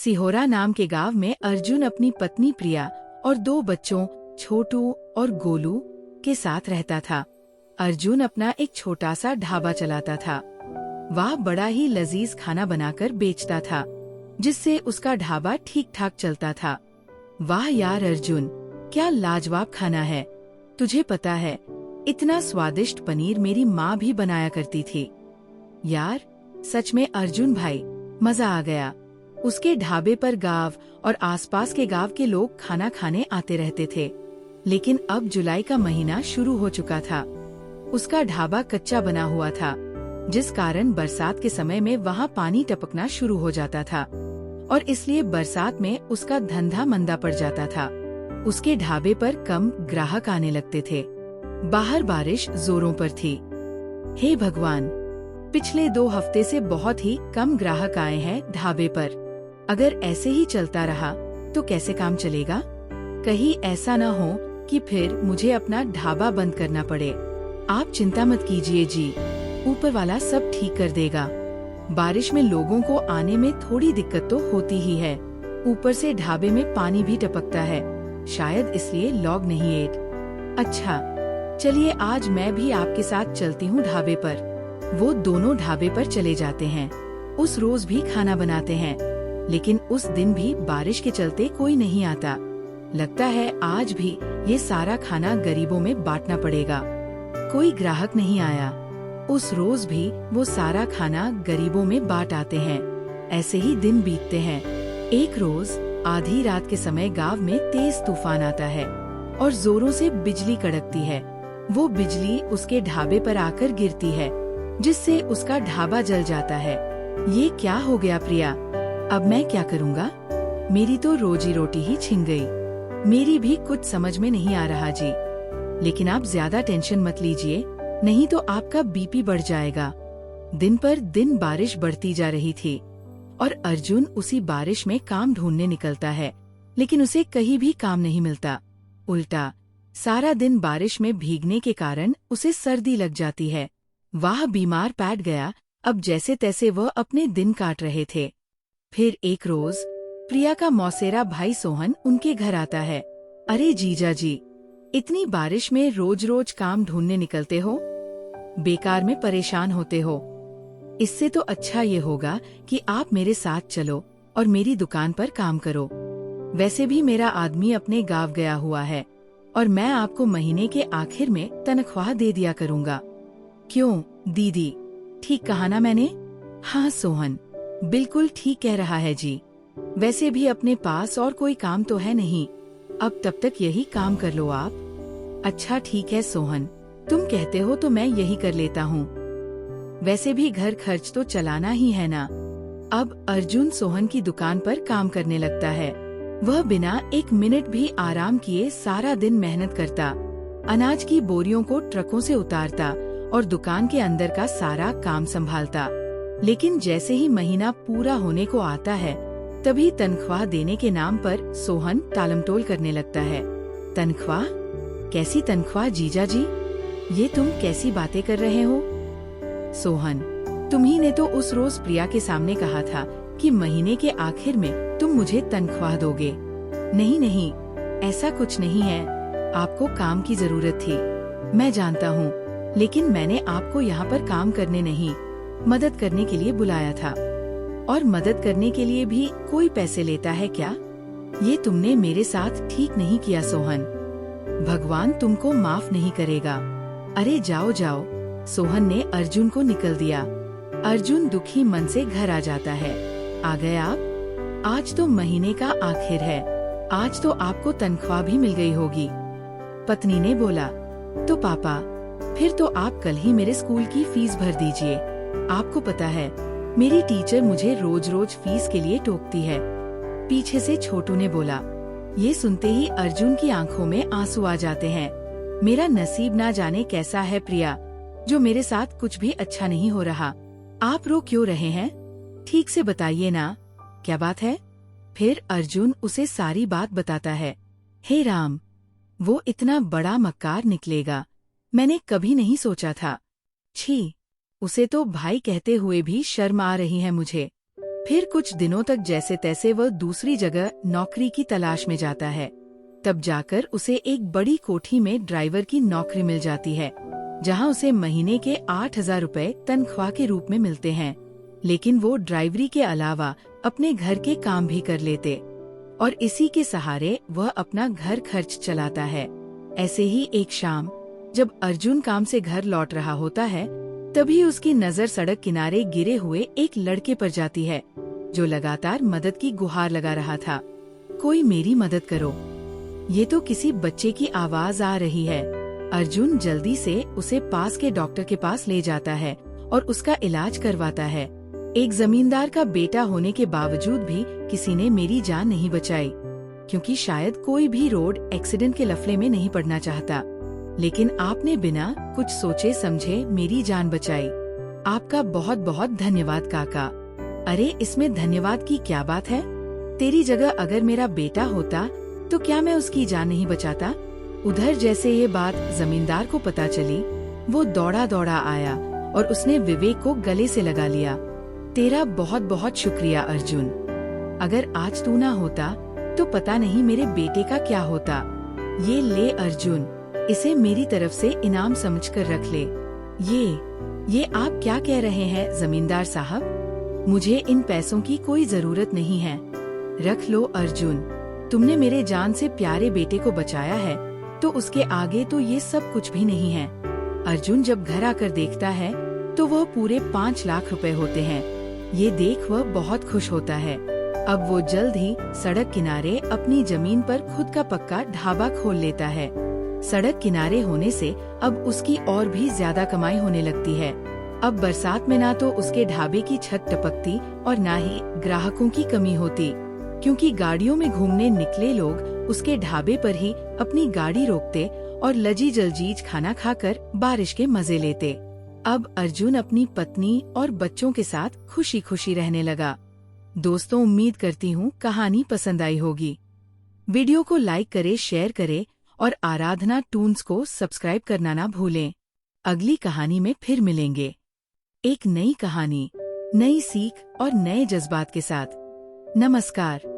सिहोरा नाम के गांव में अर्जुन अपनी पत्नी प्रिया और 2 बच्चों छोटू और गोलू के साथ रहता था। अर्जुन अपना एक छोटा सा ढाबा चलाता था। वह बड़ा ही लजीज खाना बनाकर बेचता था, जिससे उसका ढाबा ठीक ठाक चलता था। वाह यार अर्जुन, क्या लाजवाब खाना है। तुझे पता है, इतना स्वादिष्ट पनीर मेरी माँ भी बनाया करती थी। यार सच में अर्जुन भाई, मजा आ गया। उसके ढाबे पर गांव और आसपास के गांव के लोग खाना खाने आते रहते थे। लेकिन अब जुलाई का महीना शुरू हो चुका था। उसका ढाबा कच्चा बना हुआ था, जिस कारण बरसात के समय में वहाँ पानी टपकना शुरू हो जाता था और इसलिए बरसात में उसका धंधा मंदा पड़ जाता था। उसके ढाबे पर कम ग्राहक आने लगते थे। बाहर बारिश जोरों पर थी। हे भगवान, पिछले 2 हफ्ते से बहुत ही कम ग्राहक आए हैं ढाबे पर। अगर ऐसे ही चलता रहा तो कैसे काम चलेगा? कहीं ऐसा न हो कि फिर मुझे अपना ढाबा बंद करना पड़े। आप चिंता मत कीजिए जी, ऊपर वाला सब ठीक कर देगा। बारिश में लोगों को आने में थोड़ी दिक्कत तो होती ही है, ऊपर से ढाबे में पानी भी टपकता है, शायद इसलिए लॉग नहीं एट। अच्छा चलिए, आज मैं भी आपके साथ चलती हूँ ढाबे पर। वो दोनों ढाबे पर चले जाते हैं। उस रोज भी खाना बनाते हैं, लेकिन उस दिन भी बारिश के चलते कोई नहीं आता। लगता है आज भी ये सारा खाना गरीबों में बांटना पड़ेगा। कोई ग्राहक नहीं आया। उस रोज भी वो सारा खाना गरीबों में बांट आते हैं। ऐसे ही दिन बीतते हैं। एक रोज आधी रात के समय गांव में तेज तूफान आता है और जोरों से बिजली कड़कती है। वो बिजली उसके ढाबे पर आकर गिरती है, जिससे उसका ढाबा जल जाता है। ये क्या हो गया प्रिया? अब मैं क्या करूँगा? मेरी तो रोजी रोटी ही छिन गई। मेरी भी कुछ समझ में नहीं आ रहा जी। लेकिन आप ज्यादा टेंशन मत लीजिए, नहीं तो आपका बीपी बढ़ जाएगा। दिन पर दिन बारिश बढ़ती जा रही थी और अर्जुन उसी बारिश में काम ढूंढने निकलता है, लेकिन उसे कहीं भी काम नहीं मिलता। उल्टा सारा दिन बारिश में भीगने के कारण उसे सर्दी लग जाती है। वह बीमार पड़ गया। अब जैसे तैसे वह अपने दिन काट रहे थे। फिर एक रोज प्रिया का मौसेरा भाई सोहन उनके घर आता है। अरे जीजा जी, इतनी बारिश में रोज रोज काम ढूंढने निकलते हो, बेकार में परेशान होते हो। इससे तो अच्छा ये होगा कि आप मेरे साथ चलो और मेरी दुकान पर काम करो। वैसे भी मेरा आदमी अपने गांव गया हुआ है और मैं आपको महीने के आखिर में तनख्वाह दे दिया करूँगा। क्यों दीदी, ठीक कहा ना मैंने? हाँ सोहन, बिल्कुल ठीक कह रहा है जी। वैसे भी अपने पास और कोई काम तो है नहीं, अब तब तक यही काम कर लो आप। अच्छा ठीक है सोहन, तुम कहते हो तो मैं यही कर लेता हूँ। वैसे भी घर खर्च तो चलाना ही है ना। अब अर्जुन सोहन की दुकान पर काम करने लगता है। वह बिना 1 मिनट भी आराम किए सारा दिन मेहनत करता, अनाज की बोरियों को ट्रकों से उतारता और दुकान के अंदर का सारा काम संभालता। लेकिन जैसे ही महीना पूरा होने को आता है, तभी तनख्वाह देने के नाम पर सोहन टालमटोल करने लगता है। तनख्वाह? कैसी तनख्वाह जीजा जी? ये तुम कैसी बातें कर रहे हो? सोहन, तुम्ही ने तो उस रोज प्रिया के सामने कहा था कि महीने के आखिर में तुम मुझे तनख्वाह दोगे। नहीं नहीं, ऐसा कुछ नहीं है। आपको काम की जरूरत थी, मैं जानता हूँ, लेकिन मैंने आपको यहाँ पर काम करने नहीं, मदद करने के लिए बुलाया था। और मदद करने के लिए भी कोई पैसे लेता है क्या? ये तुमने मेरे साथ ठीक नहीं किया सोहन। भगवान तुमको माफ नहीं करेगा। अरे जाओ जाओ। सोहन ने अर्जुन को निकल दिया। अर्जुन दुखी मन से घर आ जाता है। आ गए आप? आज तो महीने का आखिर है, आज तो आपको तनख्वाह भी मिल गई होगी। पत्नी ने बोला, तो पापा फिर तो आप कल ही मेरे स्कूल की फीस भर दीजिए। आपको पता है, मेरी टीचर मुझे रोज रोज फीस के लिए टोकती है। पीछे से छोटू ने बोला। ये सुनते ही अर्जुन की आंखों में आंसू आ जाते हैं। मेरा नसीब ना जाने कैसा है प्रिया, जो मेरे साथ कुछ भी अच्छा नहीं हो रहा। आप रो क्यों रहे हैं? ठीक से बताइए ना, क्या बात है? फिर अर्जुन उसे सारी बात बताता है। हे राम, वो इतना बड़ा मक्कार निकलेगा, मैंने कभी नहीं सोचा था। छी, उसे तो भाई कहते हुए भी शर्म आ रही है मुझे। फिर कुछ दिनों तक जैसे तैसे वह दूसरी जगह नौकरी की तलाश में जाता है। तब जाकर उसे एक बड़ी कोठी में ड्राइवर की नौकरी मिल जाती है, जहां उसे महीने के 8,000 रुपए तनख्वाह के रूप में मिलते हैं। लेकिन वो ड्राइवरी के अलावा अपने घर के काम भी कर लेते और इसी के सहारे वह अपना घर खर्च चलाता है। ऐसे ही एक शाम जब अर्जुन काम से घर लौट रहा होता है, तभी उसकी नजर सड़क किनारे गिरे हुए एक लड़के पर जाती है, जो लगातार मदद की गुहार लगा रहा था। कोई मेरी मदद करो। ये तो किसी बच्चे की आवाज आ रही है। अर्जुन जल्दी से उसे पास के डॉक्टर के पास ले जाता है और उसका इलाज करवाता है। एक जमींदार का बेटा होने के बावजूद भी किसी ने मेरी जान नहीं बचाई, क्योंकि शायद कोई भी रोड एक्सीडेंट के लफड़े में नहीं पड़ना चाहता। लेकिन आपने बिना कुछ सोचे समझे मेरी जान बचाई। आपका बहुत बहुत धन्यवाद काका। अरे इसमें धन्यवाद की क्या बात है? तेरी जगह अगर मेरा बेटा होता तो क्या मैं उसकी जान नहीं बचाता? उधर जैसे ये बात जमींदार को पता चली, वो दौड़ा दौड़ा आया और उसने विवेक को गले से लगा लिया। तेरा बहुत बहुत शुक्रिया अर्जुन। अगर आज तू ना होता तो पता नहीं मेरे बेटे का क्या होता। ये ले अर्जुन, इसे मेरी तरफ से इनाम समझकर रख ले। ये आप क्या कह रहे हैं जमींदार साहब? मुझे इन पैसों की कोई जरूरत नहीं है। रख लो अर्जुन, तुमने मेरे जान से प्यारे बेटे को बचाया है, तो उसके आगे तो ये सब कुछ भी नहीं है। अर्जुन जब घर आकर देखता है तो वह पूरे 5 लाख रुपए होते हैं। ये देख वह बहुत खुश होता है। अब वो जल्द ही सड़क किनारे अपनी जमीन पर खुद का पक्का ढाबा खोल लेता है। सड़क किनारे होने से अब उसकी और भी ज्यादा कमाई होने लगती है। अब बरसात में ना तो उसके ढाबे की छत टपकती और ना ही ग्राहकों की कमी होती, क्योंकि गाड़ियों में घूमने निकले लोग उसके ढाबे पर ही अपनी गाड़ी रोकते और लजी जलजीज खाना खाकर बारिश के मजे लेते। अब अर्जुन अपनी पत्नी और बच्चों के साथ खुशी खुशी रहने लगा। दोस्तों, उम्मीद करती हूँ कहानी पसंद आई होगी। वीडियो को लाइक करे, शेयर करे और आराधना टून्स को सब्सक्राइब करना ना भूलें। अगली कहानी में फिर मिलेंगे, एक नई कहानी, नई सीख और नए जज्बात के साथ। नमस्कार।